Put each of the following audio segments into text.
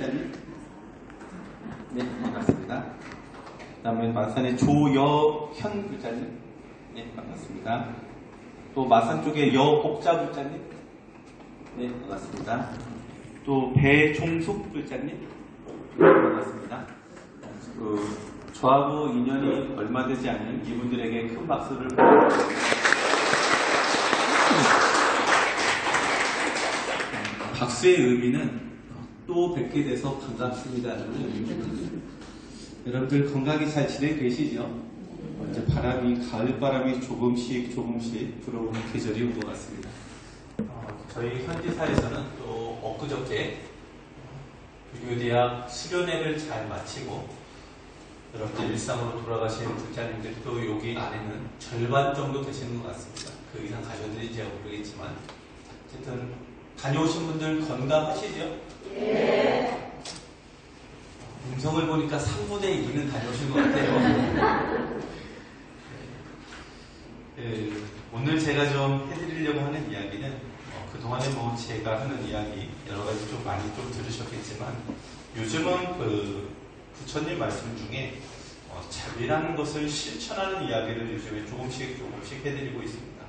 불자님. 네, 반갑습니다. 그 다음에 마산의 조여현 불자님. 네, 반갑습니다. 또 마산 쪽에 여복자 불자님. 네, 반갑습니다. 또 배종숙 불자님. 네, 반갑습니다. 저하고 인연이 얼마 되지 않는 이분들에게 큰 박수를 보내드립니다. 박수의 의미는 또 뵙게 돼서 반갑습니다라는 의미입니다. 여러분들 건강히 잘 지내고 계시죠? 이제 가을바람이 조금씩 불어오는 계절이 온 것 같습니다. 저희 현지사에서는 또 엊그저께 유교대학 수련회를 잘 마치고 여러분들 일상으로 돌아가시는 불자님들도 여기 안에는 절반 정도 되시는 것 같습니다. 그 이상 가셔드린지 모르겠지만 어쨌든 다녀오신 분들 건강하시죠? 네. 음성을 보니까 3분의 1은 다녀오신 것 같아요. 오늘 제가 좀 해드리려고 하는 이야기는 그동안에 제가 하는 이야기 여러 가지 좀 많이 좀 들으셨겠지만 요즘은 부처님 말씀 중에 자비라는 것을 실천하는 이야기를 요즘에 조금씩 해드리고 있습니다.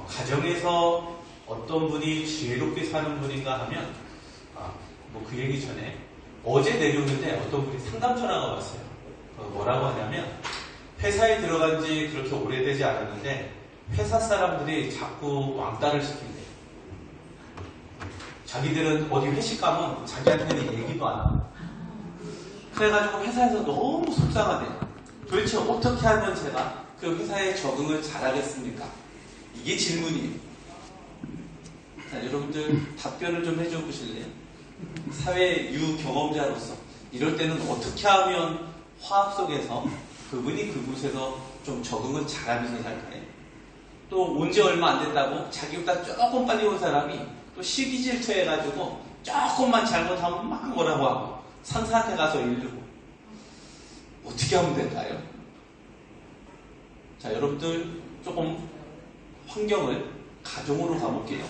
가정에서 어떤 분이 지혜롭게 사는 분인가 하면 그 얘기 전에 어제 내려오는데 어떤 분이 상담 전화가 왔어요. 뭐라고 하냐면 회사에 들어간 지 그렇게 오래되지 않았는데 회사 사람들이 자꾸 왕따를 시킨대요. 자기들은 어디 회식 가면 자기한테는 얘기도 안 하고 그래가지고 회사에서 너무 속상하대요. 도대체 어떻게 하면 제가 그 회사에 적응을 잘하겠습니까? 이게 질문이에요. 자, 여러분들 답변을 좀 해줘 보실래요? 사회 유경험자로서 이럴 때는 어떻게 하면 화합 속에서 그분이 그곳에서 좀 적응을 잘하면서 살까요? 또 온 지 얼마 안 됐다고 자기보다 조금 빨리 온 사람이 또 시기 질투해가지고 조금만 잘못하면 막 뭐라고 하고 상사한테 가서 이르고 어떻게 하면 될까요? 자, 여러분들 조금 환경을 가정으로 가볼게요.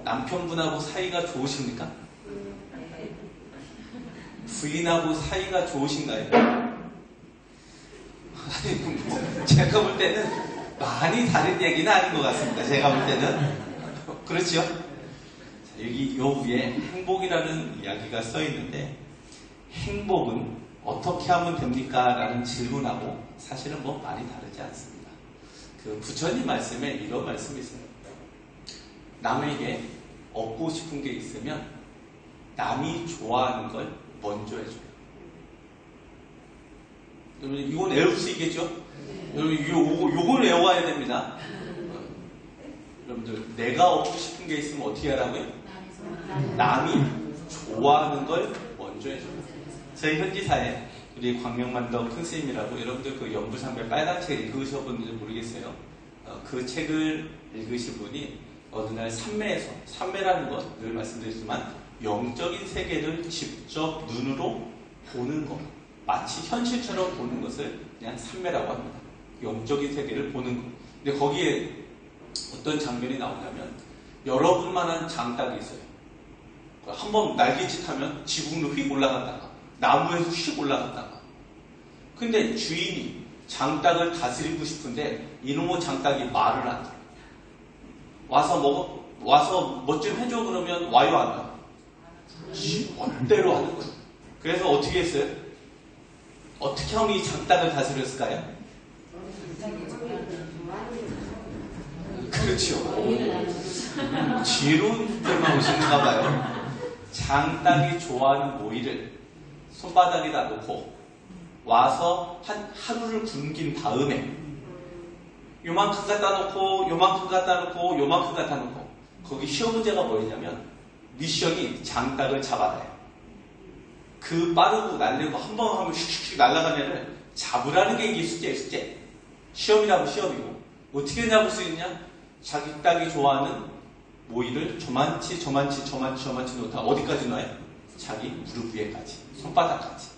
남편분하고 사이가 좋으십니까? 부인하고 사이가 좋으신가요? 아니, 제가 볼 때는 많이 다른 얘기는 아닌 것 같습니다. 제가 볼 때는. 그렇죠? 여기 요 위에 행복이라는 이야기가 써 있는데 행복은 어떻게 하면 됩니까? 라는 질문하고 사실은 많이 다르지 않습니다. 그 부처님 말씀에 이런 말씀이 있어요. 남에게 얻고 싶은 게 있으면 남이 좋아하는 걸 먼저 해줘요. 여러분 이건 외울 수 있겠죠? 여러분 요걸 외워야 됩니다. 여러분들 내가 얻고 싶은 게 있으면 어떻게 하라고요? 남이 좋아하는 걸 먼저 해줘요. 저희 현지사에 우리 광명만덕 큰 스님이라고 여러분들 그 연불상배 빨간 책 읽으셔본지 모르겠어요. 그 책을 읽으신 분이 어느 날 삼매라는 것 늘 말씀드렸지만 영적인 세계를 직접 눈으로 보는 것, 마치 현실처럼 보는 것을 그냥 삼매라고 합니다. 영적인 세계를 보는 것. 근데 거기에 어떤 장면이 나오냐면 여러분만한 장닭이 있어요. 한번 날개짓하면 지붕으로 휙 올라갔다가 나무에서 휙 올라갔다가 근데 주인이 장닭을 다스리고 싶은데 이놈의 장닭이 말을 안 들어요. 와서 뭐 좀 해줘 그러면 와요 안 와요? 지 멋대로 하는 거예요. 그래서 어떻게 했어요? 어떻게 하면 이 장닭을 다스렸을까요? 그렇죠. 지혜로운 분들만 오시는가 봐요. 장닭이 좋아하는 모이를 손바닥에다 놓고 와서 한 하루를 굶긴 다음에 요만큼 갖다 놓고 요만큼 갖다 놓고 요만큼 갖다 놓고 거기 시험 문제가 뭐였냐면 미션이 장닭을 잡아놔요. 그 빠르고 날리고 한 번 하면 슉슉 날아가는 애를 잡으라는 게 이게 숙제. 시험이라고 시험이고 어떻게 잡을 수 있냐? 자기 닭이 좋아하는 모이를 저만치 놓다 어디까지 놔요? 자기 무릎 위에까지 손바닥까지.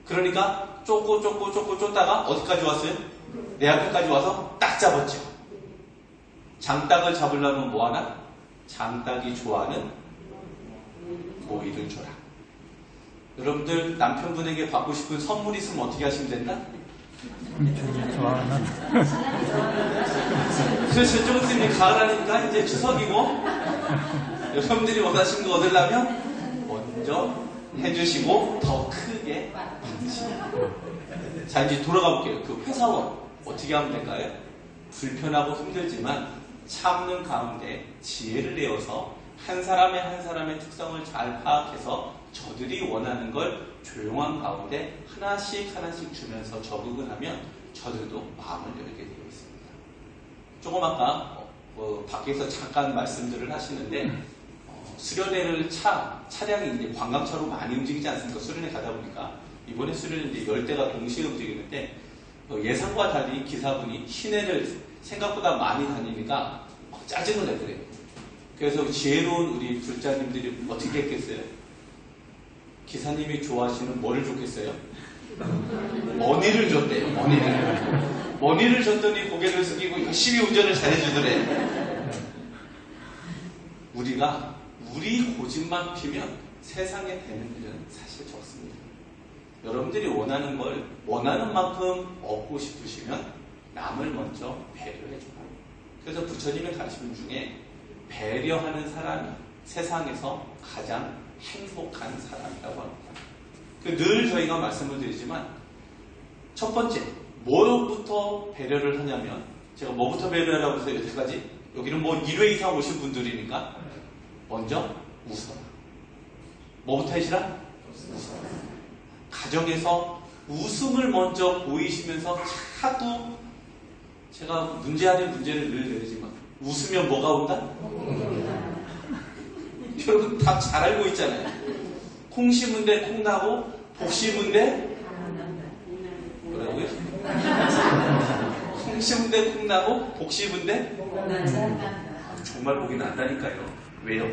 그러니까 쫓다가 어디까지 왔어요? 내 앞에까지 와서 딱 잡았죠. 장닭을 잡으려면 뭐하나? 장닭이 좋아하는 보이를 줘라. 여러분들 남편분에게 받고 싶은 선물 있으면 어떻게 하시면 된다? 좋아하는. 그래서 조금 있으면 가을하니까 이제 추석이고 여러분들이 원하시는 거 얻으려면 먼저 해주시고 더 크게 받으시고. 자, 이제 돌아가 볼게요. 그 회사원 어떻게 하면 될까요? 불편하고 힘들지만 참는 가운데 지혜를 내어서 한 사람의 특성을 잘 파악해서 저들이 원하는 걸 조용한 가운데 하나씩 주면서 적응을 하면 저들도 마음을 열게 되어 있습니다. 조금 아까 밖에서 잠깐 말씀들을 하시는데 수련회를 차량이 이제 관광차로 많이 움직이지 않습니까? 수련회 가다 보니까 이번에 수련회 이제 10대가 동시에 움직이는데 예상과 달리 기사분이 시내를 생각보다 많이 다니니까 짜증을 내더래요. 그래서 지혜로운 우리 불자님들이 어떻게 했겠어요? 기사님이 좋아하시는 뭐를 줬겠어요? 머니를 줬대요. 머니를 줬더니 고개를 숙이고 열심히 운전을 잘해주더래. 우리가 우리 고집만 피면 세상에 되는 일은 사실 적습니다. 여러분들이 원하는 걸 원하는 만큼 얻고 싶으시면 남을 먼저 배려해줘라. 그래서 부처님의 가르침 중에 배려하는 사람이 세상에서 가장 행복한 사람이라고 합니다. 늘 저희가 말씀을 드리지만 첫 번째, 뭐부터 배려를 하냐면 제가 뭐부터 배려하라고 해서 여태까지 여기는 뭐 1회 이상 오신 분들이니까 먼저 웃어라. 뭐부터 하시라? 웃어라. 가정에서 웃음을 먼저 보이시면서 자꾸 제가 문제 아닌 문제를 늘 내리지만 웃으면 뭐가 온다? 여러분 다 잘 알고 있잖아요. 콩 심은 데 콩 나고 복 심은 데 뭐라고요? 콩 심은 데 콩 나고 복 심은 데 정말 복이 난다니까요. 왜요?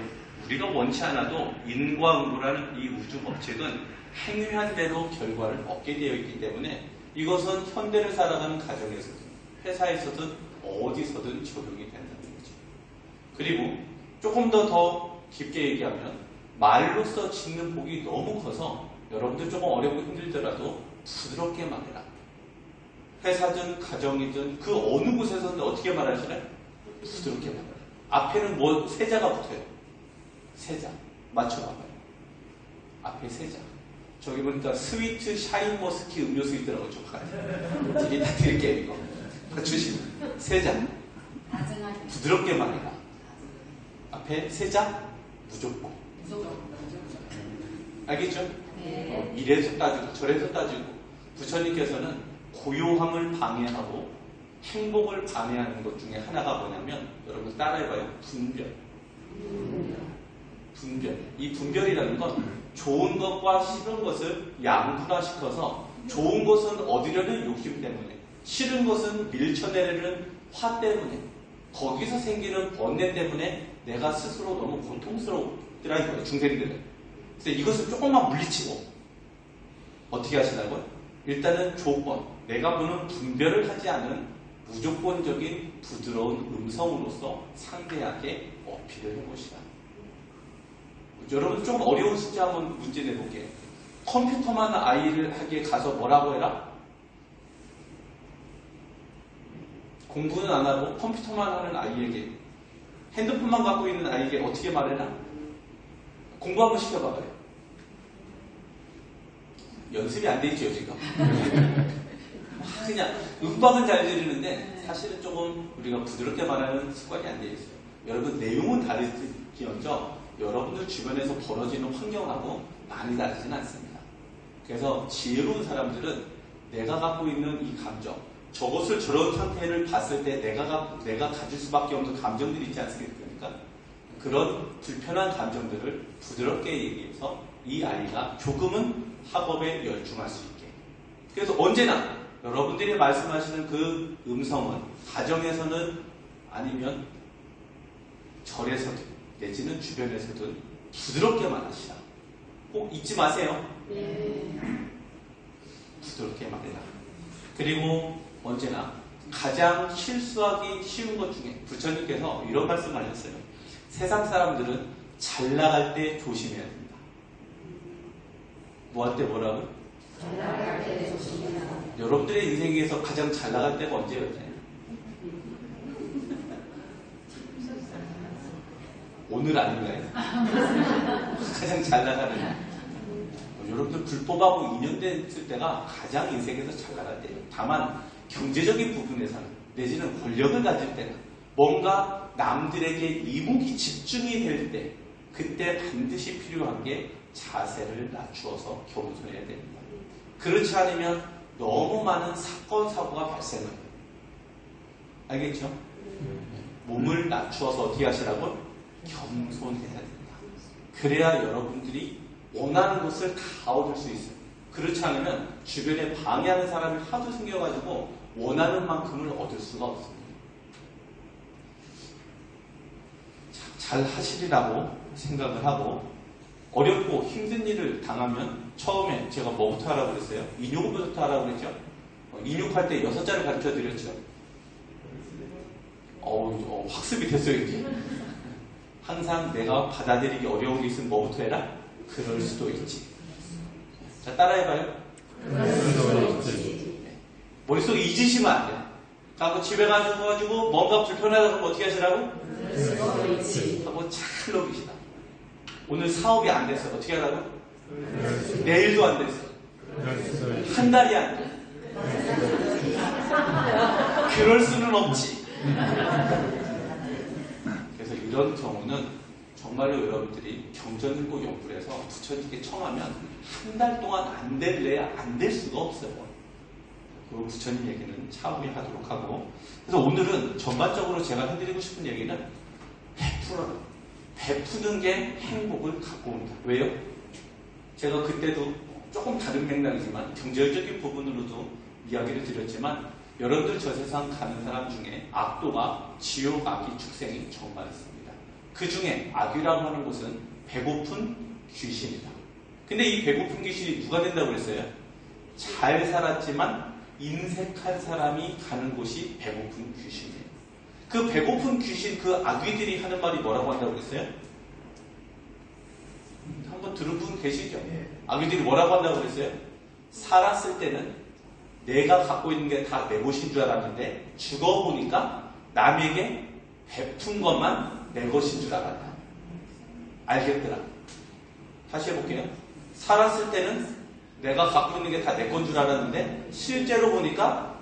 우리가 원치 않아도 인과응보라는 이 우주 법칙은 행위한 대로 결과를 얻게 되어 있기 때문에 이것은 현대를 살아가는 가정에서든 회사에서든 어디서든 적용이 된다는 거죠. 그리고 조금 더 깊게 얘기하면 말로써 짓는 복이 너무 커서 여러분들 조금 어렵고 힘들더라도 부드럽게 말해라. 회사든 가정이든 그 어느 곳에서든 어떻게 말하시나요? 부드럽게 말해라. 앞에는 뭐 세자가 붙어요. 세자. 맞춰봐봐요. 앞에 세자. 저기 보니까 스위트 샤인머스키 음료수 있더라고요. 이게 다 드릴게요. 이거. 맞추시면. 세자. 부드럽게 말해라. 앞에 세자. 무조건. 알겠죠? 네. 이래서 따지고 저래서 따지고 부처님께서는 고요함을 방해하고 행복을 방해하는 것 중에 하나가 뭐냐면 여러분 따라해봐요. 분별. 이 분별이라는 건 좋은 것과 싫은 것을 양분화시켜서 좋은 것은 얻으려는 욕심 때문에 싫은 것은 밀쳐내려는 화 때문에 거기서 생기는 번뇌 때문에 내가 스스로 너무 고통스러웠더라 이거예요. 중생들은. 그래서 이것을 조금만 물리치고 어떻게 하시라고요? 일단은 조건, 내가 보는 분별을 하지 않은 무조건적인 부드러운 음성으로서 상대에게 어필을 해보시라. 여러분 좀 어려운 숫자 한번 문제 내볼게요. 컴퓨터만 아이를 하기에 가서 뭐라고 해라? 공부는 안 하고 컴퓨터만 하는 아이에게 핸드폰만 갖고 있는 아이에게 어떻게 말해라? 공부 한번 시켜봐봐요. 연습이 안 돼 있죠, 지금. 그냥 음박은 잘 들리는데 사실은 조금 우리가 부드럽게 말하는 습관이 안 돼 있어요. 여러분 내용은 다르지언정 여러분들 주변에서 벌어지는 환경하고 많이 다르진 않습니다. 그래서 지혜로운 사람들은 내가 갖고 있는 이 감정, 저것을 저런 상태를 봤을 때 내가 가질 수밖에 없는 감정들이 있지 않습니까? 그런 불편한 감정들을 부드럽게 얘기해서 이 아이가 조금은 학업에 열중할 수 있게. 그래서 언제나 여러분들이 말씀하시는 그 음성은 가정에서는 아니면 절에서든 내지는 주변에서든 부드럽게만 하시라. 꼭 잊지 마세요. 부드럽게 말해라. 그리고 언제나 가장 실수하기 쉬운 것 중에 부처님께서 이런 말씀을 하셨어요. 세상 사람들은 잘 나갈 때 조심해야 된다. 뭐 할 때 뭐라고? 여러분들의 인생에서 가장 잘 나갈 때가 언제였나요? 오늘 아닌가요? 가장 잘 나가는 여러분들 불법하고 인연됐을 때가 가장 인생에서 잘 나갈 때예요. 다만 경제적인 부분에서는 내지는 권력을 가질 때는 뭔가 남들에게 이목이 집중이 될 때 그때 반드시 필요한 게 자세를 낮추어서 겸손해야 됩니다. 그렇지 않으면 너무 많은 사건, 사고가 발생해요. 알겠죠? 몸을 낮추어서 어떻게 하시라고? 겸손해야 된다. 그래야 여러분들이 원하는 것을 다 얻을 수 있어요. 그렇지 않으면 주변에 방해하는 사람이 하도 생겨가지고 원하는 만큼을 얻을 수가 없습니다. 잘 하시리라고 생각을 하고 어렵고 힘든 일을 당하면 처음에 제가 뭐부터 하라고 그랬어요? 인육부터 하라고 그랬죠? 인육할 때 6자를 가르쳐 드렸죠? 학습이 됐어요 이제. 항상 내가 받아들이기 어려운 게 있으면 뭐부터 해라? 그럴 수도 있지. 자, 따라해봐요. 머릿속에 잊으시면 안 돼요. 하고 집에 가지고 뭔가 불편하다고 하면 어떻게 하시라고? 하고 잘 넘기시다. 오늘 사업이 안 됐어. 어떻게 하라고? 내일도 안 됐어. 한 달이 안 돼. 그럴 수는 없지. 그래서 이런 경우는 정말로 여러분들이 경전일고 연구를 해서 부처님께 청하면 한 달 동안 안 될래야 안 될 수가 없어요. 그 부처님 얘기는 차후에 하도록 하고, 그래서 오늘은 전반적으로 제가 해드리고 싶은 얘기는 베푸는 게 행복을 갖고 온다. 왜요? 제가 그때도 조금 다른 맥락이지만 경제적인 부분으로도 이야기를 드렸지만 여러분들 저 세상 가는 사람 중에 악도가 지옥 악이 축생이 정말 있습니다. 그 중에 악이라고 하는 곳은 배고픈 귀신이다. 근데 이 배고픈 귀신이 누가 된다고 그랬어요? 잘 살았지만 인색한 사람이 가는 곳이 배고픈 귀신이에요. 그 배고픈 귀신, 그 아귀들이 하는 말이 뭐라고 한다고 그랬어요? 한번 들은 분 계시죠? 아귀들이 뭐라고 한다고 그랬어요? 살았을 때는 내가 갖고 있는 게 다 내 것인 줄 알았는데 죽어보니까 남에게 베푼 것만 내 것인 줄 알았다. 알겠더라. 다시 해볼게요. 살았을 때는 내가 갖고 있는 게 다 내 건 줄 알았는데 실제로 보니까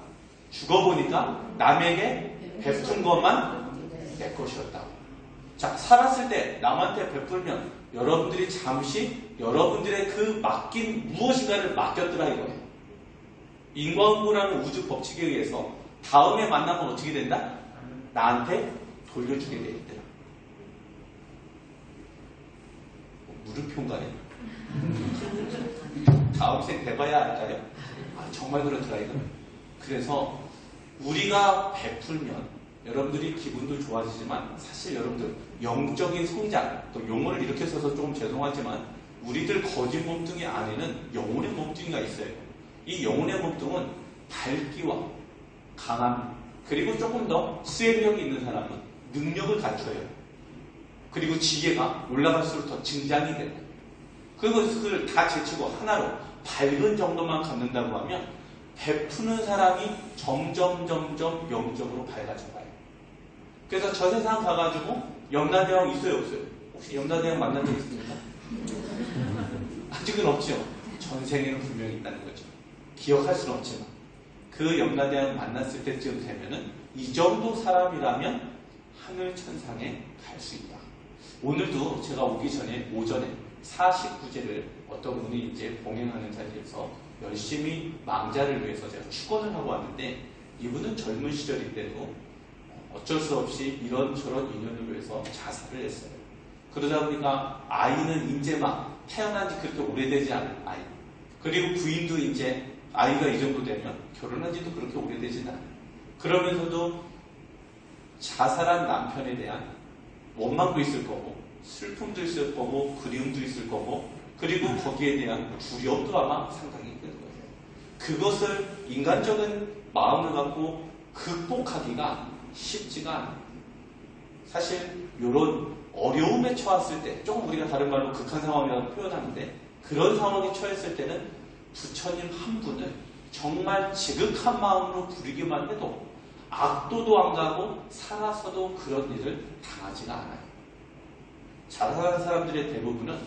죽어보니까 남에게 베푼 것만 내 것이었다. 자, 살았을 때 남한테 베풀면 여러분들이 잠시 여러분들의 그 맡긴 무엇인가를 맡겼더라 이거예요. 인과응보라는 우주 법칙에 의해서 다음에 만나면 어떻게 된다? 나한테 돌려주게 돼 있더라. 물음표인가요? 다음 생 돼봐야 알까요? 정말 그렇더라 이거. 그래서 우리가 베풀면 여러분들이 기분도 좋아지지만 사실 여러분들 영적인 성장, 또 용어를 이렇게 써서 조금 죄송하지만 우리들 거짓 몸뚱이 안에는 영혼의 몸뚱이가 있어요. 이 영혼의 몸뚱은 밝기와 강함, 그리고 조금 더 수행력이 있는 사람은 능력을 갖춰요. 그리고 지혜가 올라갈수록 더 증장이 되고, 그것을 다 제치고 하나로 밝은 정도만 갖는다고 하면 베푸는 사람이 점점 영적으로 밝아져가요. 그래서 저 세상 가가지고 염라대왕 있어요 없어요? 혹시 염라대왕 만난 적 있습니까? 아직은 없죠. 전생에는 분명히 있다는 거죠. 기억할 수는 없지만 그 염라대왕 만났을 때쯤 되면은 이 정도 사람이라면 하늘 천상에 갈 수 있다. 오늘도 제가 오기 전에 오전에 49제를 어떤 분이 이제 봉행하는 자리에서 열심히 망자를 위해서 제가 축원을 하고 왔는데, 이분은 젊은 시절일 때도 어쩔 수 없이 이런저런 인연을 위해서 자살을 했어요. 그러다 보니까 아이는 이제 막 태어난 지 그렇게 오래되지 않은 아이, 그리고 부인도 이제 아이가 이 정도 되면 결혼한 지도 그렇게 오래되진 않아요. 그러면서도 자살한 남편에 대한 원망도 있을 거고, 슬픔도 있을 거고, 그리움도 있을 거고, 그리고 거기에 대한 두려움도 아마 상당히 있는 거예요. 그것을 인간적인 마음을 갖고 극복하기가 쉽지가 않아요. 사실 이런 어려움에 처했을 때, 조금 우리가 다른 말로 극한 상황이라고 표현하는데, 그런 상황에 처했을 때는 부처님 한 분을 정말 지극한 마음으로 부르기만 해도 악도도 안 가고 살아서도 그런 일을 당하지가 않아요. 자살한 사람들의 대부분은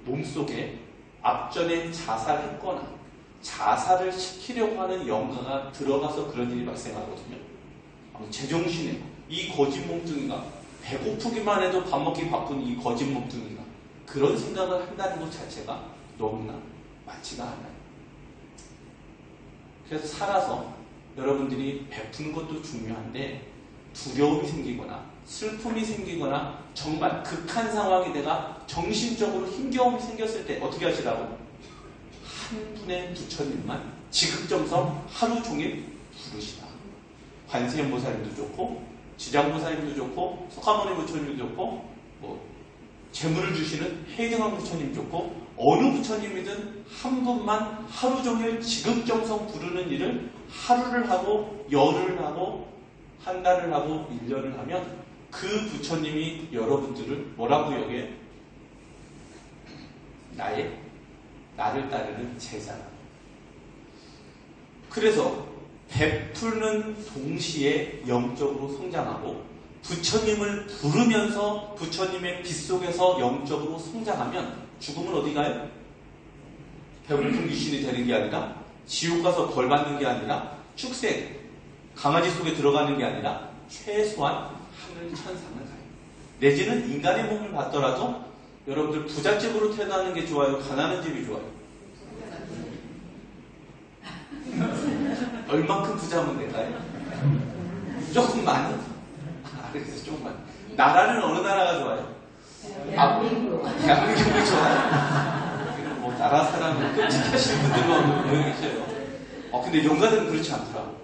몸속에 앞전에 자살했거나 자살을 시키려고 하는 영가가 들어가서 그런 일이 발생하거든요. 제정신에 이 거짓 몸뚱이가 배고프기만 해도 밥 먹기 바쁜 이 거짓 몸뚱이가 그런 생각을 한다는 것 자체가 너무나 맞지가 않아요. 그래서 살아서 여러분들이 베푸는 것도 중요한데 두려움이 생기거나 슬픔이 생기거나 정말 극한 상황이 내가 정신적으로 힘겨움이 생겼을 때 어떻게 하시라고? 한 분의 부처님만 지극정성 하루 종일 부르시라. 관세음보살님도 좋고 지장보살님도 좋고 석가모니 부처님도 좋고 재물을 주시는 해등왕 부처님 좋고 어느 부처님이든 한 분만 하루 종일 지극정성 부르는 일을 하루를 하고 열흘을 하고 한 달을 하고 1년을 하면 그 부처님이 여러분들을 뭐라고 여겨요? 나를 따르는 제자라. 그래서 베푸는 동시에 영적으로 성장하고 부처님을 부르면서 부처님의 빛 속에서 영적으로 성장하면 죽음은 어디 가요? 배고픈 귀신이 되는 게 아니라 지옥 가서 벌 받는 게 아니라 축생 강아지 속에 들어가는 게 아니라 최소한 하늘 천상을 가요. 내지는 인간의 몸을 받더라도 여러분들 부잣집으로 태어나는 게 좋아요? 가난한 집이 좋아요? 얼만큼 부자면 될까요? 조금 많이? 그래서 조금만. 나라는 어느 나라가 좋아요? 대한민국이 좋아요? 뭐 나라 사람을 끔찍하신 분들만 여기 계셔요. 근데 영가들은 그렇지 않더라고.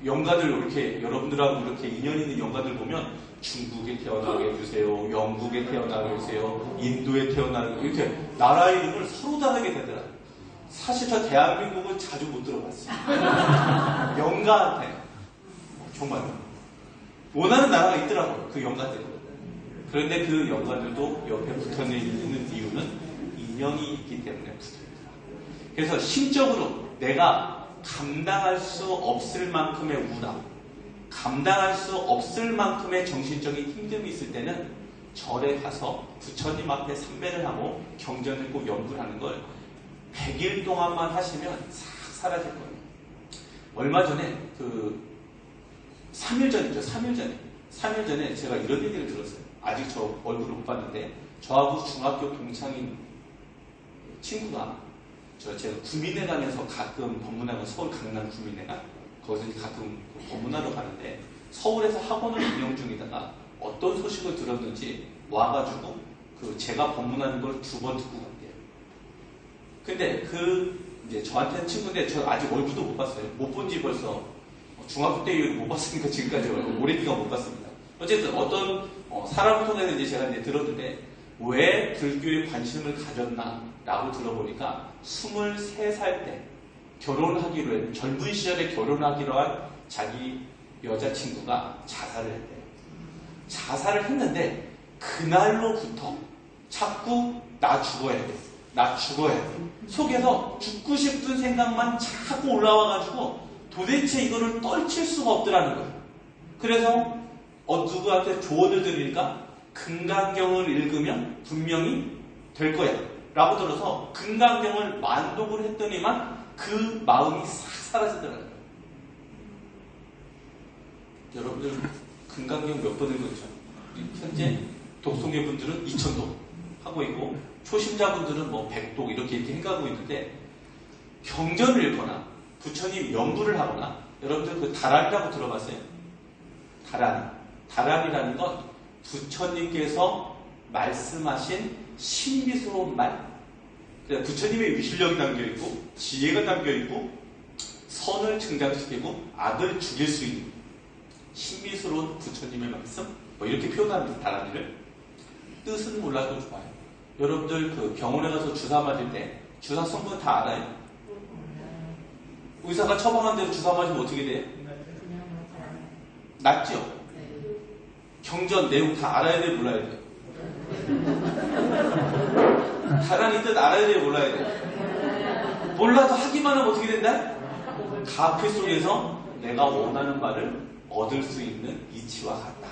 영가들 이렇게 여러분들하고 이렇게 인연 있는 영가들 보면 중국에 태어나게 해주세요, 영국에 태어나게 해주세요, 인도에 태어나게 이렇게 나라 이름을 서로 다르게 되더라고요. 사실 저 대한민국을 자주 못 들어봤어요. 영가한테 정말 원하는 나라가 있더라고요. 그 영가들. 그런데 그 영가들도 옆에 붙어 있는 이유는 인연이 있기 때문에 붙어있더라. 그래서 심적으로 내가 감당할 수 없을 만큼의 우람, 감당할 수 없을 만큼의 정신적인 힘듦이 있을 때는 절에 가서 부처님 앞에 삼배를 하고 경전을 꼭 연구를 하는 걸 100일 동안만 하시면 싹 사라질 거예요. 얼마 전에 3일 전이죠. 3일 전에 제가 이런 얘기를 들었어요. 아직 저 얼굴을 못 봤는데 저하고 중학교 동창인 친구가 제가 구민회관에서 가끔 법문하고 서울 강남 구민회관 거기서 가끔 법문하러 가는데 서울에서 학원을 운영 중이다가 어떤 소식을 들었는지 와가지고 제가 법문하는 걸 2번 듣고 갔대요. 근데 이제 저한테는 친구인데 저 아직 얼굴도 못 봤어요. 못 본 지 벌써 중학교 때 이후로 못 봤으니까 지금까지 오랫동안 못 봤습니다. 어쨌든 어떤 사람을 통해서 이제 제가 이제 들었는데 왜 불교에 관심을 가졌나라고 들어보니까 23살 때 결혼하기로 했 젊은 시절에 결혼하기로 한 자기 여자친구가 자살을 했대요. 자살을 했는데 그날로부터 자꾸 나 죽어야 돼. 나 죽어야 돼. 속에서 죽고 싶은 생각만 자꾸 올라와가지고 도대체 이거를 떨칠 수가 없더라는 거예요. 그래서 누구한테 조언을 들으니까 금강경을 읽으면 분명히 될 거야 라고 들어서 금강경을 만독을 했더니만 그 마음이 싹 사라지더라고요. 여러분들 금강경 몇 번 읽었죠? 현재 독송회 분들은 2000독 하고 있고 초심자분들은 뭐 100독 이렇게 해가고 있는데 경전을 읽거나 부처님 연부를 하거나 여러분들 그 다란이라고 들어봤어요? 다란이라는 건 부처님께서 말씀하신 신비스러운 말, 부처님의 위실력이 담겨있고 지혜가 담겨있고 선을 증강시키고 악을 죽일 수 있는 신비스러운 부처님의 말씀, 뭐 이렇게 표현합니다. 다란이를. 뜻은 몰라도 좋아요. 여러분들 그 병원에 가서 주사 맞을 때 주사 성분 다 알아요? 의사가 처방한 대로 주사 맞으면 어떻게 돼요? 낫죠? 경전 내용 다 알아야 돼요? 몰라야 돼요? 다란이 뜻 알아야 돼요, 몰라야 돼요? 몰라도 하기만 하면 어떻게 된다? 가피 속에서 내가 원하는 바를 얻을 수 있는 이치와 같다.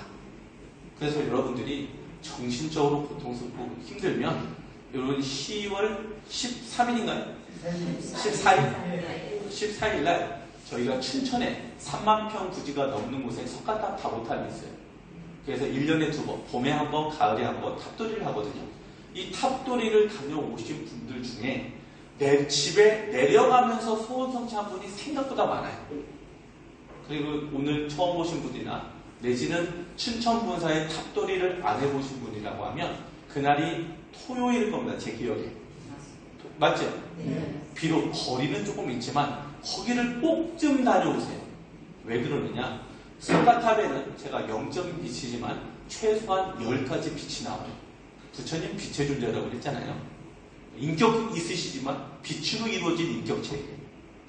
그래서 여러분들이 정신적으로 고통스럽고 힘들면 여러분 10월 13일인가요? 14일 날 저희가 춘천에 3만 평 부지가 넘는 곳에 석가탑 다보탑이 있어요. 그래서 1년에 2번, 봄에 한 번, 가을에 한 번 탑돌이를 하거든요. 이 탑돌이를 다녀오신 분들 중에 내 집에 내려가면서 소원 성취한 분이 생각보다 많아요. 그리고 오늘 처음 오신 분이나 내지는 춘천 본사의 탑돌이를 안 해보신 분이라고 하면 그날이 토요일일 겁니다. 제 기억에. 맞죠? 네. 비록 거리는 조금 있지만 거기를 꼭 좀 다녀오세요. 왜 그러느냐? 석가탑에는 제가 영적인 빛이지만 최소한 10가지 빛이 나와요. 부처님 빛의 존재라고 했잖아요. 인격 있으시지만 빛으로 이루어진 인격체예요.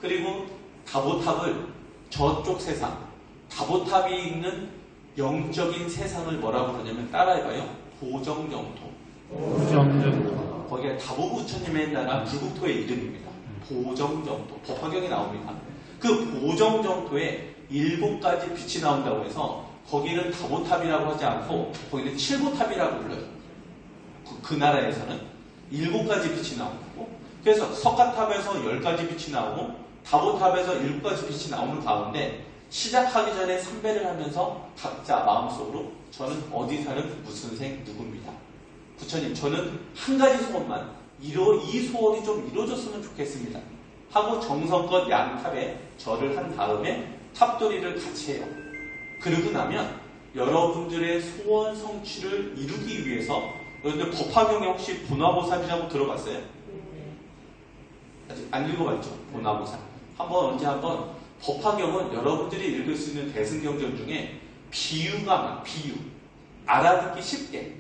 그리고 다보탑을 저쪽 세상, 다보탑이 있는 영적인 세상을 뭐라고 그러냐면 따라해봐요. 보정정토. 보정정토. 거기에 다보부처님의 나라 불국토의 이름입니다. 보정정토. 법화경이 나옵니다. 그 보정정토에 7가지 빛이 나온다고 해서 거기는 다보탑이라고 하지 않고 거기는 칠보탑이라고 불러요. 그 나라에서는 7가지 빛이 나오고 그래서 석가탑에서 10가지 빛이 나오고 다보탑에서 7가지 빛이 나오는 가운데 시작하기 전에 삼배를 하면서 각자 마음속으로 저는 어디 사는 무슨 생 누구입니다. 부처님 저는 한 가지 소원만 이 소원이 좀 이루어졌으면 좋겠습니다. 하고 정성껏 양탑에 절을 한 다음에 탑돌이를 같이 해요. 그러고 나면 여러분들의 소원 성취를 이루기 위해서 여러분들 법화경에 혹시 보나보살이라고 들어봤어요? 아직 안 읽어봤죠? 보나보살. 언제 한번 법화경은 여러분들이 읽을 수 있는 대승경전 중에 비유가 비유. 알아듣기 쉽게.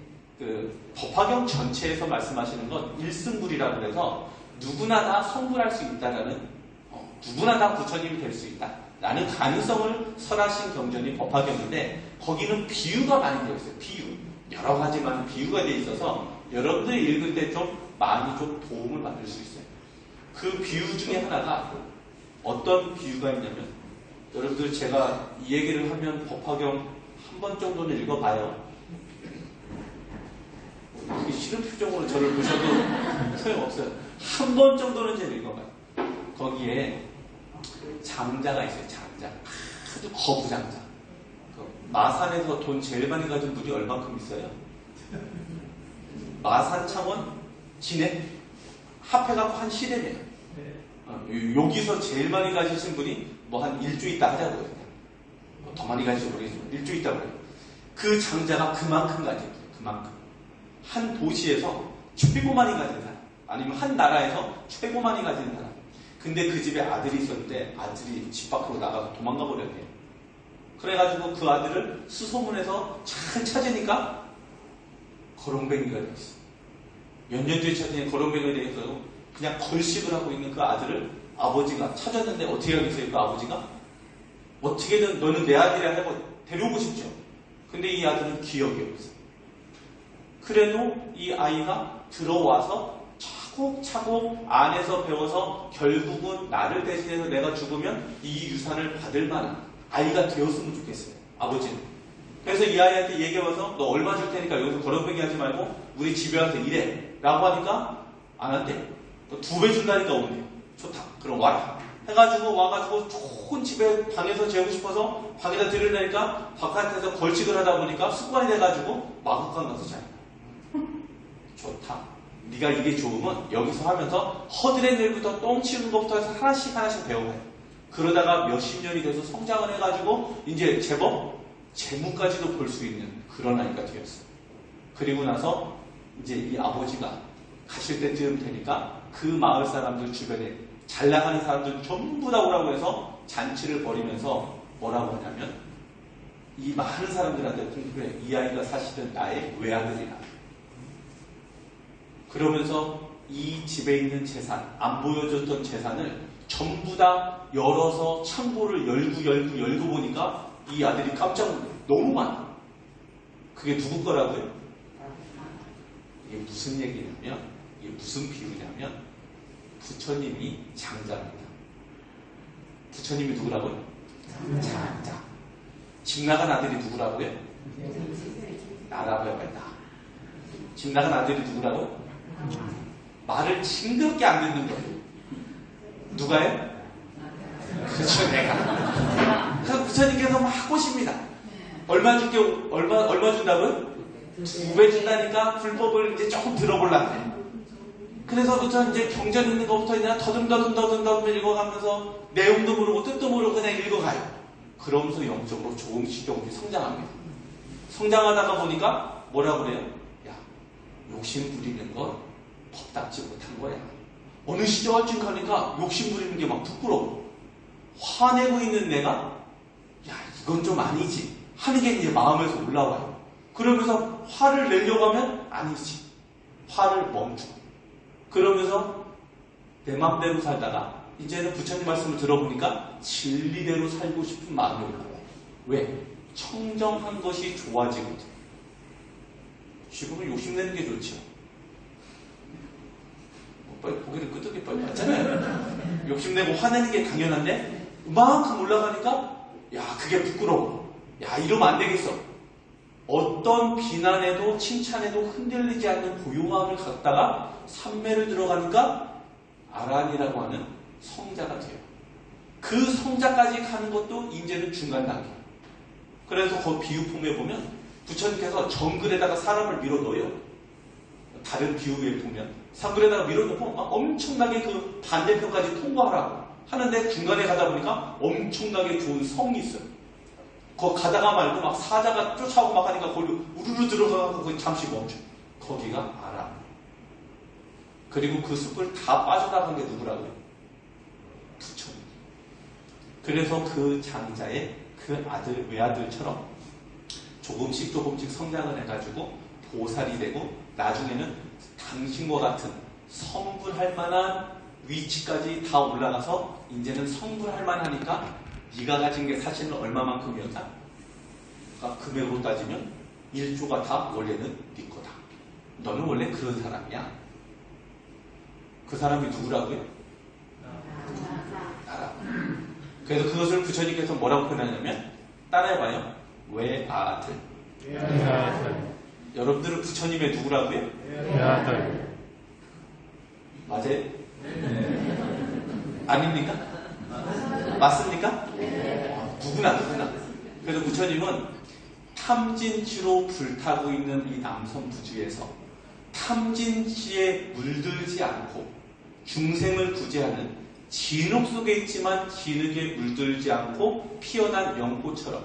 법화경 전체에서 말씀하시는 건 일승불이라고 해서 누구나 다 성불할 수 있다라는, 누구나 다 부처님이 될 수 있다. 라는 가능성을 설하신 경전이 법화경인데 거기는 비유가 많이 되어 있어요. 비유. 여러 가지만 비유가 되어 있어서 여러분들이 읽을 때 좀 많이 좀 도움을 받을 수 있어요. 그 비유 중에 하나가 어떤 비유가 있냐면 여러분들 제가 이 얘기를 하면 법화경 한 번 정도는 읽어봐요. 이렇게 싫은 표정으로 저를 보셔도 소용없어요. 한 번 정도는 제가 읽어봐요. 거기에 장자가 있어요. 장자. 아주 거부장자. 마산에서 돈 제일 많이 가진 분이 얼만큼 있어요? 마산창원 진해 합해갖고 한 시대네요. 여기서 제일 많이 가지신 분이 뭐 한 1주 있다 하자고요. 더 많이 가지신 모르겠지만 1주 있다고 해요. 그 장자가 그만큼 가진 거예요. 그만큼. 한 도시에서 최고 많이 가진 사람 아니면 한 나라에서 최고 많이 가진 사람. 근데 그 집에 아들이 있었는데 아들이 집 밖으로 나가서 도망가 버렸대요. 그래가지고 그 아들을 수소문해서 잘 찾으니까 거렁뱅이가 되었어. 몇 년 뒤에 찾으니 거렁뱅이가 되어서 그냥 걸식을 하고 있는 그 아들을 아버지가 찾았는데 어떻게 하겠어요? 그 아버지가 어떻게든 너는 내 아들이라 하고 데려오고 싶죠. 근데 이 아들은 기억이 없어. 그래도 이 아이가 들어와서 차곡차곡 안에서 배워서 결국은 나를 대신해서 내가 죽으면 이 유산을 받을 만한 아이가 되었으면 좋겠어요. 아버지는. 그래서 이 아이한테 얘기해와서 너 얼마 줄 테니까 여기서 거렁뱅이 하지 말고 우리 집에 와서 일해. 라고 하니까 안 한대. 2배 준다니까 오네. 좋다. 그럼 와라. 해가지고 와가지고 좋은 집에 방에서 재우고 싶어서 방에다 들으려니까 바깥에서 걸칙을 하다 보니까 습관이 돼가지고 마구간 가서 자요. 좋다. 네가 이게 좋으면 여기서 하면서 허드렛 일부터 똥 치우는 것부터 해서 하나씩 배워가요. 그러다가 몇십 년이 돼서 성장을 해가지고 이제 제법 재무까지도 볼 수 있는 그런 아이가 되었어요. 그리고 나서 이제 이 아버지가 가실 때쯤 되니까 그 마을 사람들 주변에 잘 나가는 사람들 전부 다 오라고 해서 잔치를 벌이면서 뭐라고 하냐면 이 많은 사람들한테 공부해. 이 아이가 사실은 나의 외아들이라. 그러면서 이 집에 있는 재산, 안 보여줬던 재산을 전부 다 열어서 창고를 열고 보니까 이 아들이 깜짝 놀라요. 너무 많아. 그게 누구 거라고요? 이게 무슨 얘기냐면 이게 무슨 비유냐면 부처님이 장자입니다. 부처님이 누구라고요? 장자. 집 나간 아들이 누구라고요? 나라고 해봐요. 나. 집 나간 아들이 누구라고요? 말을 징그럽게 안 듣는 거예요. 누가요? 그렇죠, 내가. 그래서 부처님께서 막 꼬십니다. 얼마 줄게, 얼마 준다고요? 2배 준다니까 불법을 이제 조금 들어보려고. 그래서부터 이제 경전 있는 것부터 그냥 더듬 읽어가면서 내용도 모르고 뜻도 모르고 그냥 읽어가요. 그러면서 영적으로 조금씩 성장합니다. 성장하다가 보니까 뭐라 그래요? 야, 욕심 부리는 거 법답지 못한 거야. 어느 시절쯤 가니까 욕심 부리는 게 막 부끄러워. 화내고 있는 내가 야, 이건 좀 아니지 하는 게 이제 마음에서 올라와요. 그러면서 화를 내려고 하면 아니지. 화를 멈추고. 그러면서 내 맘대로 살다가 이제는 부처님 말씀을 들어보니까 진리대로 살고 싶은 마음이 올라와요. 왜? 청정한 것이 좋아지거든. 지금은 욕심내는 게 좋죠. 빨리 고개를 끄덕이 빨리 맞잖아요. 욕심내고 화내는 게 당연한데 그만큼 올라가니까 야, 그게 부끄러워. 야, 이러면 안 되겠어. 어떤 비난에도 칭찬에도 흔들리지 않는 고요함을 갖다가 삼매를 들어가니까 아란이라고 하는 성자가 돼요. 그 성자까지 가는 것도 이제는 중간 단계. 그래서 그 비유품에 보면 부처님께서 정글에다가 사람을 밀어 넣어요. 다른 비유에 보면 상글에다가 밀어 넣고 엄청나게 그 반대편까지 통과하라고 하는데 중간에 가다 보니까 엄청나게 좋은 성이 있어요. 거기 가다가 말고 막 사자가 쫓아오고 막 하니까 거기 우르르 들어가고 거기 잠시 멈춰. 거기가 아란. 그리고 그 숲을 다 빠져나간 게 누구라고요? 부처님. 그래서 그 장자의 그 아들, 외아들처럼 조금씩 성장을 해가지고 보살이 되고 나중에는 당신과 같은 성불할 만한 위치까지 다 올라가서 이제는 성불할 만하니까 네가 가진 게 사실은 얼마만큼이었다? 그러니까 금액으로 따지면 1조가 다 원래는 네 거다. 너는 원래 그런 사람이야. 그 사람이 누구라고요? 나라고. 그래서 그것을 부처님께서 뭐라고 표현하냐면 따라해봐요. 외아들. 여러분들은 부처님의 누구라고요? 외아들. 맞아요? 아닙니까? 맞습니까? 누구나. 그래서 부처님은 탐진치로 불타고 있는 이 남성부주에서 탐진치에 물들지 않고 중생을 구제하는 진흙 속에 있지만 진흙에 물들지 않고 피어난 연꽃처럼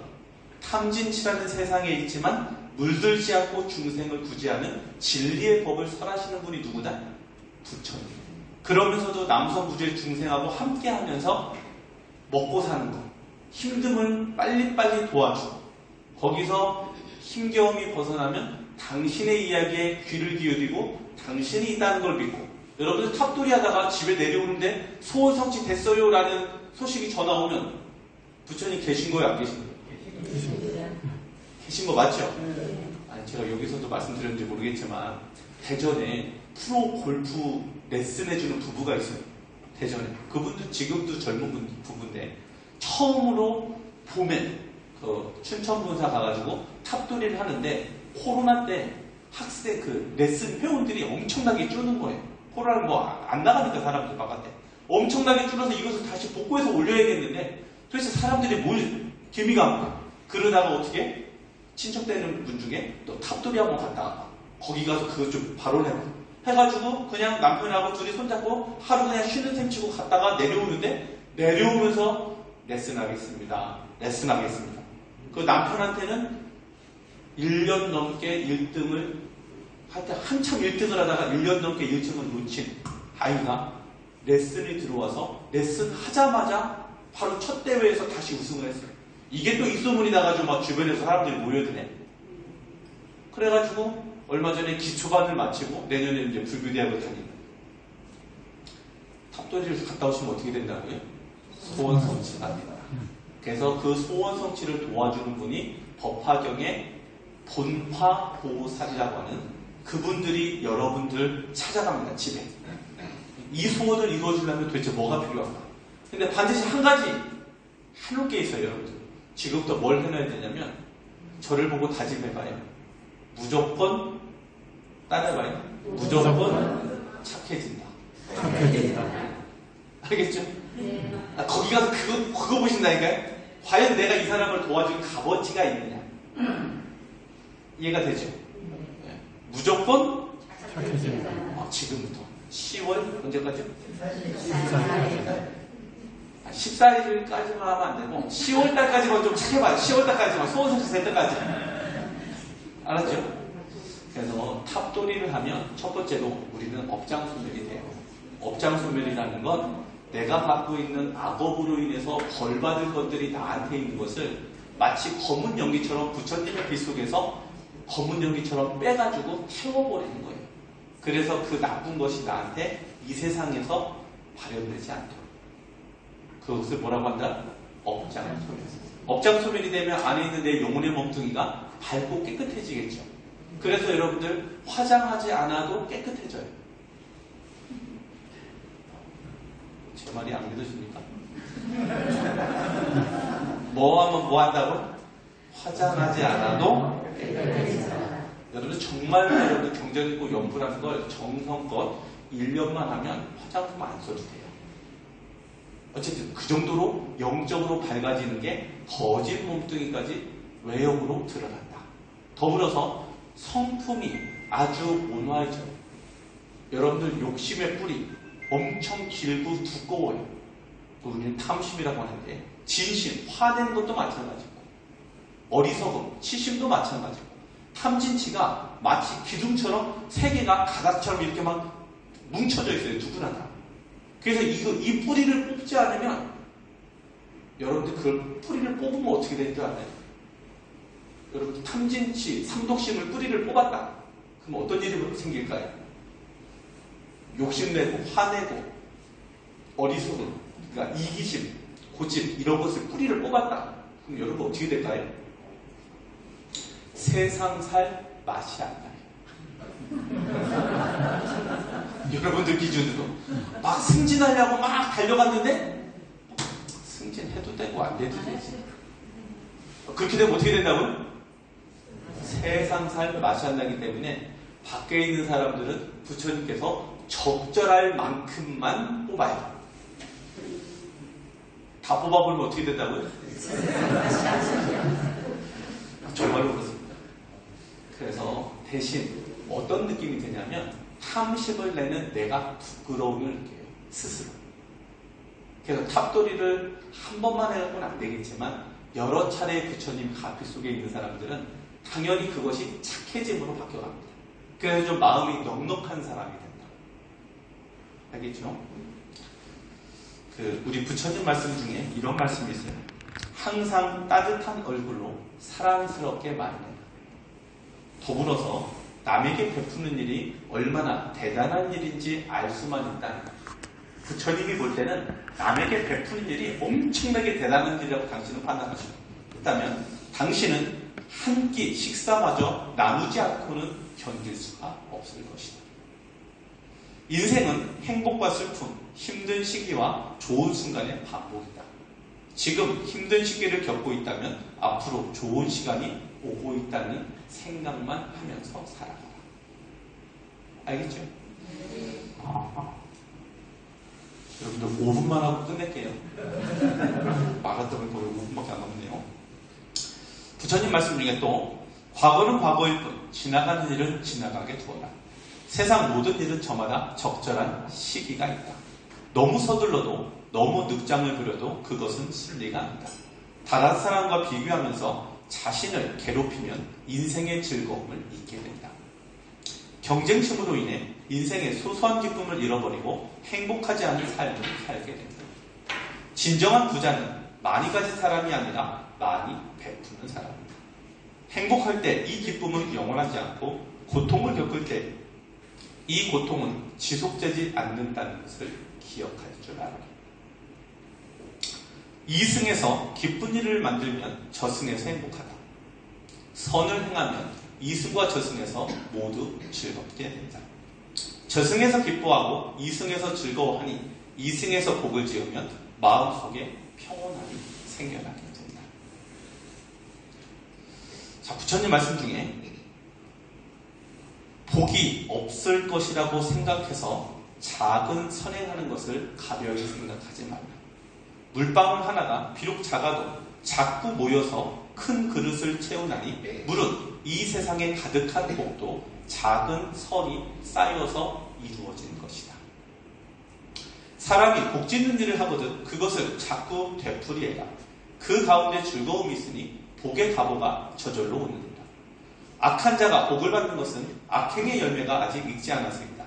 탐진치라는 세상에 있지만 물들지 않고 중생을 구제하는 진리의 법을 설하시는 분이 누구다? 부처님. 그러면서도 남성부주의 중생하고 함께하면서 먹고 사는 것, 힘듦을 빨리빨리 도와주고 거기서 힘겨움이 벗어나면 당신의 이야기에 귀를 기울이고 당신이 있다는 걸 믿고 여러분들 탑돌이 하다가 집에 내려오는데 소원성취 됐어요 라는 소식이 전화 오면 부처님 계신 거예요? 안 계신 거예요? 계신 거 맞죠? 아니, 제가 여기서도 말씀드렸는지 모르겠지만 대전에 프로 골프 레슨 해주는 부부가 있어요. 대전에. 그분도 지금도 젊은 부부인데 처음으로 봄에 그 춘천본사 가가지고 탑돌이를 하는데 코로나 때 학생 그 레슨 회원들이 엄청나게 줄는 거예요. 코로나는 뭐 안 나가니까 사람들 바깥에 엄청나게 줄어서 이것을 다시 복구해서 올려야겠는데 도대체 사람들이 뭘 기미가 안 보여. 그러다가 어떻게 친척되는 분 중에 또 탑돌이 한번 갔다가 거기 가서 그것 좀 발언해봐. 해가지고 그냥 남편하고 둘이 손잡고 하루 그냥 쉬는 셈 치고 갔다가 내려오는데 내려오면서 레슨하겠습니다. 그 남편한테는 1년 넘게 1등을 한참 1등을 하다가 1년 넘게 1등을 놓친 아이가 레슨이 들어와서 레슨 하자마자 바로 첫 대회에서 다시 우승을 했어요. 이게 또 입소문이 나가지고 막 주변에서 사람들이 모여드네. 그래가지고 얼마 전에 기초반을 마치고 내년에 이제 불교대학을 다니는 탑돌이를 갔다 오시면 어떻게 된다고요? 소원성취가 됩니다. 그래서 그 소원성취를 도와주는 분이 법화경의 본화보살이라고 하는 그분들이 여러분들 찾아갑니다. 집에. 이 소원을 이루어주려면 도대체 뭐가 필요할까? 근데 반드시 한 가지 해놓을 게 있어요. 여러분들. 지금부터 뭘 해놔야 되냐면 저를 보고 다짐해봐요. 무조건 따라해봐요. 무조건 착해진다. 착해진다. 알겠죠? 거기 가서 그거 보신다니까요? 과연 내가 이 사람을 도와줄 값어치가 있느냐? 이해가 되죠? 네. 무조건 착해진다. 지금부터 10월 언제까지요? 14일까지. 14일까지만 하면 안 되고 10월달까지만 좀 착해봐요. 10월달까지만 소원성취 될 때까지. 알았죠? 그래서 탑도리를 하면 첫 번째로 우리는 업장소멸이 돼요. 업장소멸이라는 건 내가 갖고 있는 악업으로 인해서 벌받을 것들이 나한테 있는 것을 마치 검은 연기처럼 부처님의 빛 속에서 검은 연기처럼 빼가지고 태워버리는 거예요. 그래서 그 나쁜 것이 나한테 이 세상에서 발현되지 않도록. 그것을 뭐라고 한다? 업장소멸. 업장소멸이 되면 안에 있는 내 영혼의 몸뚱이가 밝고 깨끗해지겠죠. 그래서 여러분들 화장하지 않아도 깨끗해져요. 제 말이 안 믿어집니까? 뭐 하면 뭐 한다고? 화장하지 않아도 깨끗해진다. 여러분들 정말로 여러분들 경전 있고 연부라는 걸 정성껏 1년만 하면 화장품 안 써도 돼요. 어쨌든 그 정도로 영적으로 밝아지는 게 거짓 몸뚱이까지 외형으로 드러난다. 더불어서 성품이 아주 온화해져요. 여러분들 욕심의 뿌리 엄청 길고 두꺼워요. 우리는 탐심이라고 하는데 진심, 화낸 것도 마찬가지고 어리석음, 치심도 마찬가지고 탐진치가 마치 기둥처럼 세 개가 가닥처럼 이렇게 막 뭉쳐져 있어요. 누구나 다. 그래서 이 뿌리를 뽑지 않으면 여러분들 그 뿌리를 뽑으면 어떻게 되는 줄 알아요? 여러분들 탐진치, 삼독심을 뿌리를 뽑았다. 그럼 어떤 일이 생길까요? 욕심내고 화내고 어리석음, 그러니까 이기심, 고집 이런 것을 뿌리를 뽑았다. 그럼 여러분 어떻게 될까요? 세상 살 맛이 안 나요. 여러분들 기준으로 막 승진하려고 막 달려갔는데 승진해도 되고 안 돼도 되지. 그렇게 되면 어떻게 된다고요? 세상 살 맛이 안 나기 때문에 밖에 있는 사람들은 부처님께서 적절할 만큼만 뽑아요. 다 뽑아보면 어떻게 된다고요? 정말로 그렇습니다. 그래서 대신 어떤 느낌이 드냐면 탐심을 내는 내가 부끄러움을 느껴요. 스스로. 그래서 탑도리를 한 번만 해갖고는 안 되겠지만 여러 차례 부처님 가피 속에 있는 사람들은 당연히 그것이 착해짐으로 바뀌어갑니다. 그래서 좀 마음이 넉넉한 사람이 된다. 알겠죠? 우리 부처님 말씀 중에 이런 말씀이 있어요. 항상 따뜻한 얼굴로 사랑스럽게 말해라. 더불어서 남에게 베푸는 일이 얼마나 대단한 일인지 알 수만 있다는 거예요. 부처님이 볼 때는 남에게 베푸는 일이 엄청나게 대단한 일이라고 당신은 판단하시고 있다면 당신은 한 끼 식사마저 나누지 않고는 견딜 수가 없을 것이다. 인생은 행복과 슬픔, 힘든 시기와 좋은 순간의 반복이다. 지금 힘든 시기를 겪고 있다면 앞으로 좋은 시간이 오고 있다는 생각만 하면서 살아가라. 알겠죠? 여러분들 5분만 하고 끝낼게요. 마라톤을 거의 5분밖에 안 남네요. 부처님 말씀 중에 또 과거는 과거일 뿐 지나가는 일은 지나가게 두어라. 세상 모든 일은 저마다 적절한 시기가 있다. 너무 서둘러도 너무 늑장을 부려도 그것은 진리가 아니다. 다른 사람과 비교하면서 자신을 괴롭히면 인생의 즐거움을 잃게 된다. 경쟁심으로 인해 인생의 소소한 기쁨을 잃어버리고 행복하지 않은 삶을 살게 된다. 진정한 부자는 많이 가진 사람이 아니라 많이 베푸는 사람이다. 행복할 때 이 기쁨은 영원하지 않고 고통을 겪을 때 이 고통은 지속되지 않는다는 것을 기억할 줄 알아라. 이승에서 기쁜 일을 만들면 저승에서 행복하다. 선을 행하면 이승과 저승에서 모두 즐겁게 된다. 저승에서 기뻐하고 이승에서 즐거워하니 이승에서 복을 지으면 마음속에 평온함이 생겨나게 된다. 자, 부처님 말씀 중에 복이 없을 것이라고 생각해서 작은 선행하는 것을 가벼이 생각하지 말라. 물방울 하나가 비록 작아도 자꾸 모여서 큰 그릇을 채우나니 물은 이 세상에 가득한 복도 작은 설이 쌓여서 이루어진 것이다. 사람이 복 짓는 일을 하거든 그것을 자꾸 되풀이해라. 그 가운데 즐거움이 있으니 복의 가보가 저절로 오느니라. 악한 자가 복을 받는 것은 악행의 열매가 아직 익지 않았습니다.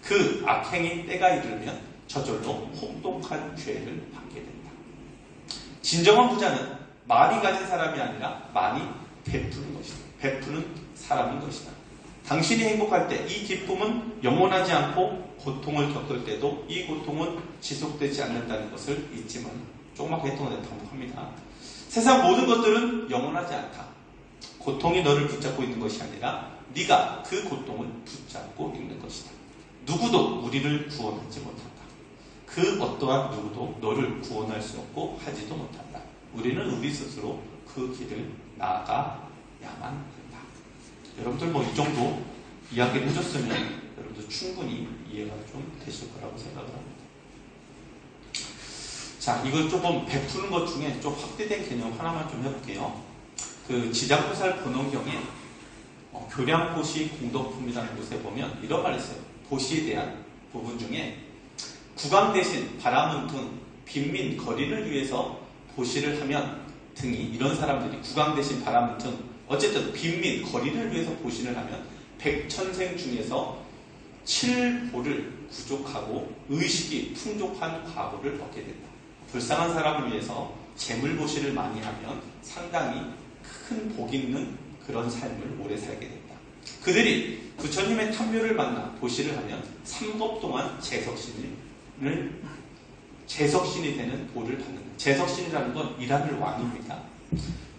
그 악행이 때가 이르면 저절로 혹독한 죄를 받게 된다. 진정한 부자는 많이 가진 사람이 아니라 많이 베푸는 것이다. 베푸는 사람인 것이다. 당신이 행복할 때 이 기쁨은 영원하지 않고 고통을 겪을 때도 이 고통은 지속되지 않는다는 것을 잊지만 조그맣게 했던 데 반복합니다. 세상 모든 것들은 영원하지 않다. 고통이 너를 붙잡고 있는 것이 아니라 네가 그 고통을 붙잡고 있는 것이다. 누구도 우리를 구원하지 못한다. 그 어떠한 누구도 너를 구원할 수 없고 하지도 못한다. 우리는 우리 스스로 그 길을 나아가야만 한다. 여러분들 뭐 이 정도 이야기를 해줬으면 여러분들 충분히 이해가 좀 되실 거라고 생각을 합니다. 자, 이걸 조금 베푸는 것 중에 좀 확대된 개념 하나만 좀 해볼게요. 그 지장보살 본원경에 교량보시 공덕품이라는 곳에 보면 이런 말이 있어요. 보시에 대한 부분 중에 국왕 대신 바람은 등 빈민 거리를 위해서 보시를 하면 등이 이런 사람들이 국왕 대신 바람은 등 어쨌든 빈민 거리를 위해서 보시를 하면 백천생 중에서 7보를 구족하고 의식이 풍족한 과보를 얻게 된다. 불쌍한 사람을 위해서 재물보시를 많이 하면 상당히 큰 복 있는 그런 삶을 오래 살게 된다. 그들이 부처님의 탐묘를 만나 보시를 하면 3급 동안 재석신이 되는 보를 받는다. 재석신이라는 건 이란을 왕입니다.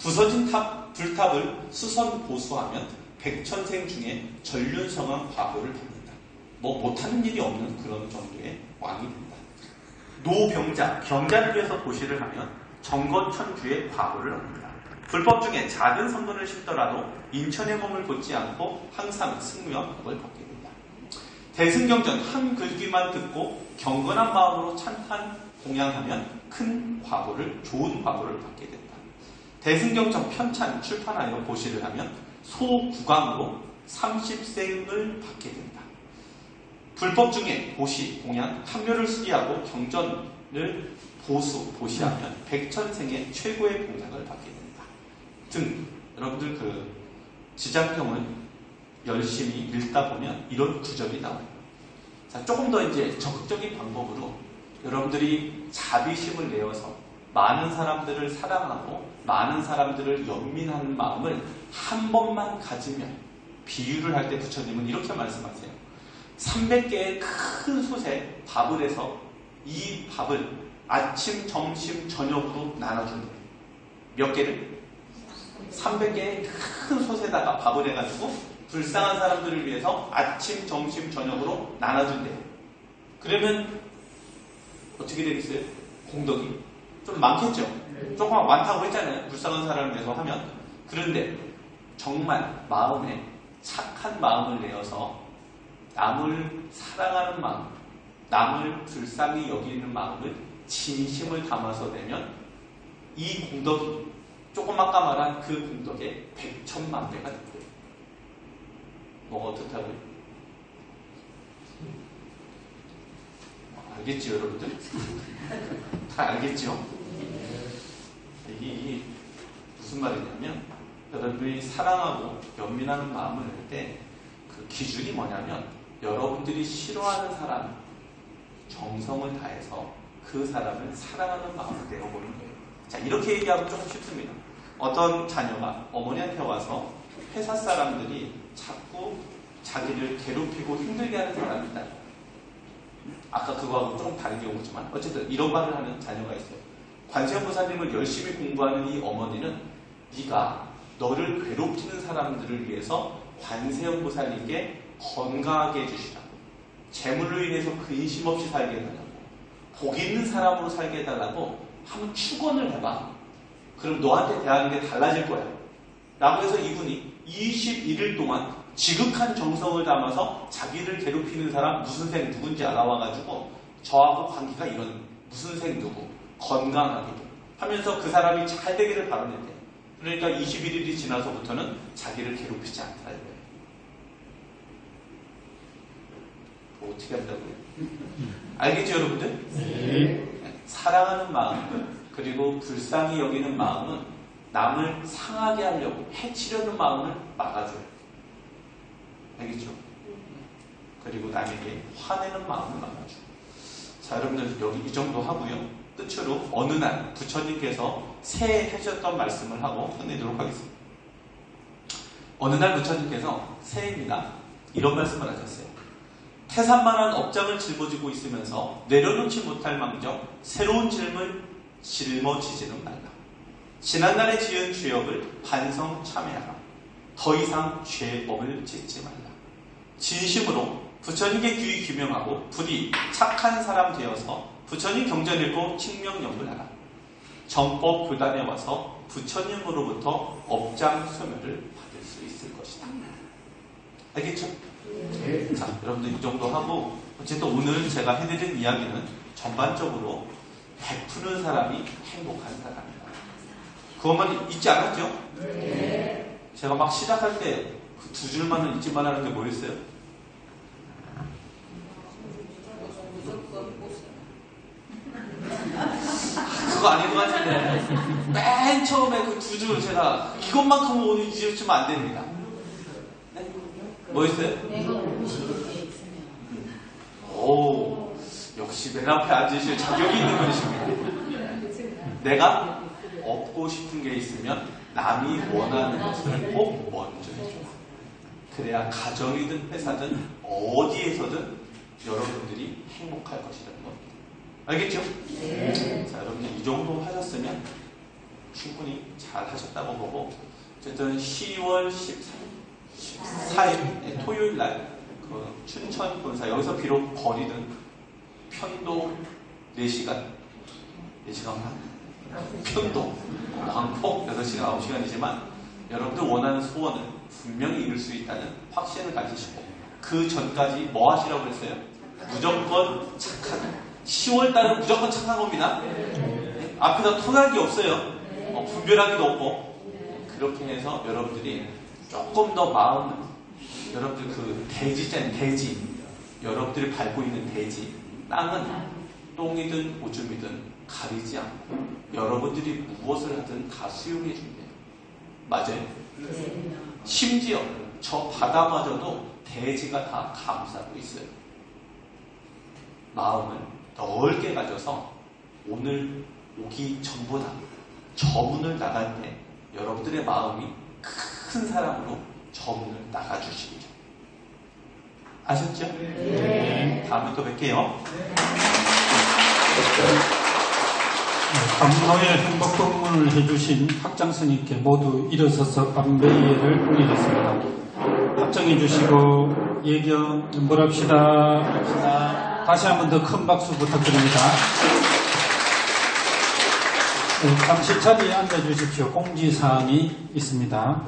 부서진 불탑을 수선 보수하면 백천생 중에 전륜성한 과보를 받는다. 뭐 못하는 일이 없는 그런 정도의 왕이 된다. 노병자, 병자를 위해서 보시를 하면 정건천주의 과보를 얻는다. 불법 중에 작은 성근을 심더라도 인천의 몸을 벗지 않고 항상 승무와 복을 받게 된다. 대승경전 한 글귀만 듣고 경건한 마음으로 찬탄 공양하면 큰 과보를, 좋은 과보를 받게 된다. 대승경전 편찬 출판하여 보시를 하면 소국왕으로 30생을 받게 된다. 불법 중에 보시, 공양, 탐묘를 수리하고 경전을 보시하면 백천생의 최고의 공양을 받게 된다. 등 여러분들 그 지장경을 열심히 읽다 보면 이런 구절이 나와요. 자, 조금 더 이제 적극적인 방법으로 여러분들이 자비심을 내어서 많은 사람들을 사랑하고 많은 사람들을 연민하는 마음을 한 번만 가지면 비유를 할 때 부처님은 이렇게 말씀하세요. 300개의 큰 솥에 밥을 해서 이 밥을 아침, 점심, 저녁으로 나눠준대요. 몇 개를? 300개의 큰 솥에다가 밥을 해가지고 불쌍한 사람들을 위해서 아침, 점심, 저녁으로 나눠준대요. 그러면 어떻게 되겠어요? 공덕이 좀 많겠죠? 조금 많다고 했잖아요. 불쌍한 사람을 위해서 하면. 그런데 정말 마음에 착한 마음을 내어서 남을 사랑하는 마음, 남을 불쌍히 여기는 마음을 진심을 담아서 내면 이 공덕이 조금 아까 말한 그 공덕의 100,000만 배가 됐고요. 뭐 어떻다고요? 알겠죠, 여러분들? 다 알겠죠? 이게 무슨 말이냐면 여러분들이 사랑하고 연민하는 마음을 낼 때 그 기준이 뭐냐면 여러분들이 싫어하는 사람 정성을 다해서 그 사람을 사랑하는 마음을 내어보는 거예요. 자, 이렇게 얘기하면 조금 쉽습니다. 어떤 자녀가 어머니한테 와서 회사 사람들이 자꾸 자기를 괴롭히고 힘들게 하는 사람이 있다. 아까 그거하고 조금 다른 경우지만 어쨌든 이런 말을 하는 자녀가 있어요. 관세음보살님을 열심히 공부하는 이 어머니는 네가 너를 괴롭히는 사람들을 위해서 관세음보살님께 건강하게 해주시라고, 재물로 인해서 근심 없이 살게 해달라고, 복 있는 사람으로 살게 해달라고 한번 축원을 해봐. 그럼 너한테 대하는 게 달라질 거야. 라고 해서 이분이 21일 동안 지극한 정성을 담아서 자기를 괴롭히는 사람 무슨 생 누군지 알아와가지고 저하고 관계가 이런 무슨 생 누구 건강하게 하면서 그 사람이 잘 되기를 바라는데, 그러니까 21일이 지나서부터는 자기를 괴롭히지 않다 이거예요. 뭐 어떻게 한다고요? 알겠죠 여러분들? 네. 사랑하는 마음 그리고 불쌍히 여기는 마음은 남을 상하게 하려고 해치려는 마음을 막아줘요. 알겠죠? 그리고 남에게 화내는 마음을 막아줘요. 자, 여러분들 여기 이 정도 하고요. 끝으로 어느 날 부처님께서 새해 하셨던 말씀을 하고 끝내도록 하겠습니다. 어느 날 부처님께서 새해입니다. 이런 말씀을 하셨어요. 태산만한 업장을 짊어지고 있으면서 내려놓지 못할 망정 새로운 짐을 짊어지지는 말라. 지난날에 지은 죄업을 반성 참회하라. 더 이상 죄업을 짓지 말라. 진심으로 부처님께 귀히 규명하고 부디 착한 사람 되어서 부처님 경전 읽고 칭명연불하라. 정법 교단에 와서 부처님으로부터 업장 소멸을 받을 수 있을 것이다. 알겠죠? 네. 자, 여러분들 이 정도 하고, 어쨌든 오늘 제가 해드린 이야기는 전반적으로 베푸는 사람이 행복한 사람이다. 그것만 잊지 않았죠? 네. 제가 막 시작할 때 그 두 줄만은 잊지만 하는 게 뭐였어요? 그거 아닌 것 같은데 맨 처음에 그 두 줄 제가 이것만큼은 오늘 잊으시면 안 됩니다. 네? 뭐였어요? 오, 역시 맨 앞에 앉으실 자격이 있는 분이십니다. 내가 얻고 싶은 게 있으면 남이 원하는 것을 꼭 먼저 해줘. 그래야 가정이든 회사든 어디에서든 여러분들이 행복할 것이라는 겁니다. 알겠죠? 네. 자, 여러분들 이 정도 하셨으면 충분히 잘 하셨다고 보고, 어쨌든 10월 14일 토요일 날 그 춘천 본사, 여기서 비록 거리는 편도 4시간, 4시간 반, 편도 광폭 8시간, 9시간이지만 여러분들 원하는 소원을 분명히 이룰 수 있다는 확신을 가지시고, 그 전까지 뭐 하시라고 그랬어요? 무조건 착하게. 10월달은 무조건 착한 겁니다. 네? 앞에다 토락이 없어요. 분별하기도 없고. 그렇게 해서 여러분들이 조금 더 마음을, 여러분들 그 대지잖아요. 대지, 여러분들이 밟고 있는 대지 땅은 똥이든 오줌이든 가리지 않고 여러분들이 무엇을 하든 다 수용해 준대요. 맞아요? 심지어 저 바다마저도 대지가 다 감싸고 있어요. 마음을 넓게 가져서 오늘 오기 전보다 저 문을 나갈 때 여러분들의 마음이 큰 사람으로 저 문을 나가주시기죠. 아셨죠? 네. 다음에 또 뵐게요. 감사의 행복 법문을 해주신 학장 스님께 모두 일어서서 안배예를 올리겠습니다. 합정해 주시고 예경 연불합시다. 다시 한 번 더 큰 박수 부탁드립니다. 네, 잠시 자리에 앉아주십시오. 공지사항이 있습니다.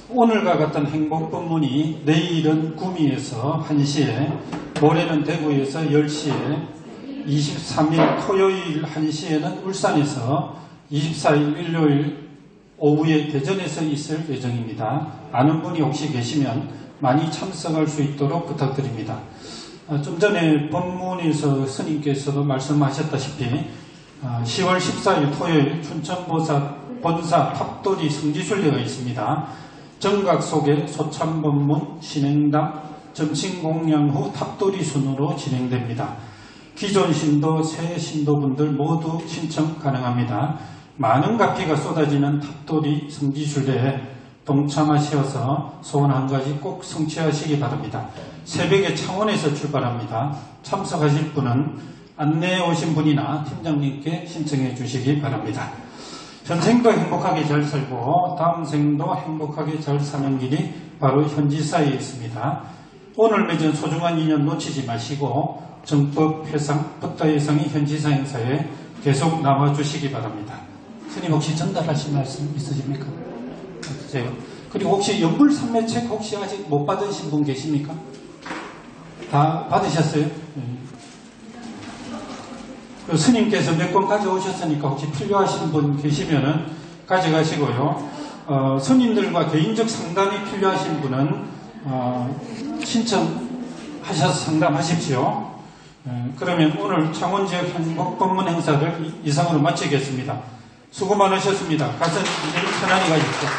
오늘과 같은 행복 법문이 내일은 구미에서 1시에, 모레는 대구에서 10시에, 23일 토요일 1시에는 울산에서, 24일 일요일 오후에 대전에서 있을 예정입니다. 아는 분이 혹시 계시면 많이 참석할 수 있도록 부탁드립니다. 좀 전에 법문에서 스님께서도 말씀하셨다시피 10월 14일 토요일 춘천 본사 탑돌이 성지순례가 있습니다. 정각 속에 소참법문 진행담 점칭공양 후 탑돌이 순으로 진행됩니다. 기존 신도, 새 신도분들 모두 신청 가능합니다. 많은 각기가 쏟아지는 탑돌이 성지순례에 동참하셔서 소원 한 가지 꼭 성취하시기 바랍니다. 새벽에 창원에서 출발합니다. 참석하실 분은 안내해 오신 분이나 팀장님께 신청해 주시기 바랍니다. 전생도 행복하게 잘 살고 다음 생도 행복하게 잘 사는 길이 바로 현지사에 있습니다. 오늘 맺은 소중한 인연 놓치지 마시고 정법 회상, 부터 회상이 현지사 행사에 계속 나와주시기 바랍니다. 스님 혹시 전달하신 말씀 있으십니까? 주세요. 그리고 혹시 연불산매책 혹시 아직 못 받으신 분 계십니까? 다 받으셨어요? 그 스님께서 몇 권 가져오셨으니까 혹시 필요하신 분 계시면은 가져가시고요. 스님들과 개인적 상담이 필요하신 분은 신청하셔서 상담하십시오. 그러면 오늘 창원지역 행복 법문 행사를 이상으로 마치겠습니다. 수고 많으셨습니다. 가서 늘 편안히 가십시오.